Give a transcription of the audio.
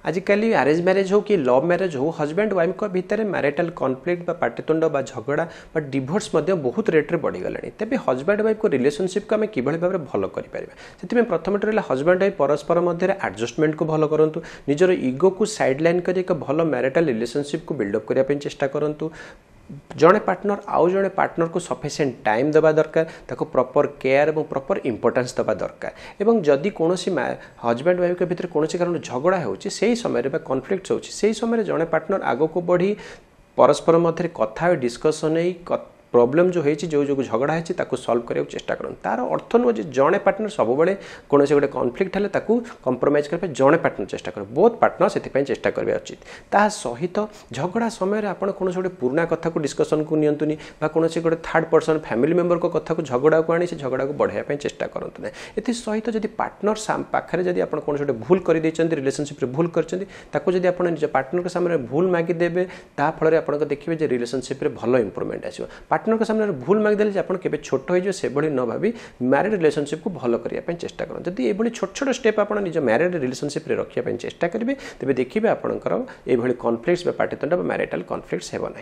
आजिकल arrange marriage हो कि love marriage हो हजबैंड वाइफ को भितर मैरिटाल कॉन्फ्लिक्ट बा पाटितुंड बा झगड़ा बा डिवोर्स बहुत रेट्रे बढ़ीगला तेज हजबैंड वाइफ को रिलेशनशिप को आम कि भाव भल कर से प्रथम रहा हजबैंड वाइफ परस्पर मध्य एडजस्टमेंट को भल करूँ निजर इगो को साइड लाइन कर एक भल मैरिटाल रिलेशनशिप को बिल्डअप करने चेष्टा करूँ जड़े पार्टनर आउ जड़े पार्टनर को सफिशिएंट टाइम देवा दरकार ताको प्रॉपर केयर और प्रॉपर इंपोर्टेंस देवा दरकार एवं जदि कौन हजबैंड वाइफ के भितर कौन कारण झगड़ा हो समय कॉन्फ्लिक्ट हो समय जड़े पार्टनर आग को बढ़ी परस्पर मध्य कथा डिस्कसन प्रॉब्लम जो है जो झगड़ा है सॉल्व करने चेष्टा करूँ तार अर्थ नुह जड़े पार्टनर सब कौन गोटे कॉन्फ्लिक्ट है कंप्रोमाइज करने जड़े पार्टनर चेष्टा कर बोथ पार्टनर से चेष्टा करवा उचित ता सहित झगड़ा समय आप कौन गोटे पुराना कथा को डिस्कसन को नियंतुनी कौन गोटे थर्ड पर्सन फैमिली मेंबर को कथा को झगड़ा को आनी से झगड़ा को बढ़ाई चेष्टा करते ना ये सहित जब पार्टनर पाखे जब आप कौन गोटे भूल कर रिलेशनशिप भूल कर निज पार्टनर के सामने भूल मागिदेवे ताफल आप देखिए रिलेशनशिप भल इंप्रूवमेंट आसो पार्टनर के सामने भूल मागिदेले आप केवे छोट हो से न भावी मैरिड रिलेशनशिप को भल करने चेष्टा करें जब ये छोट छोट स्टेप आप निज मैरिड रिलेशनशिप रखापी चेष्टा करेंगे तेज देखिए आपंकर ये कॉन्फ्लिक्ट्स पाटितुंड मैरिटाल कॉन्फ्लिक्ट्स हेब ना।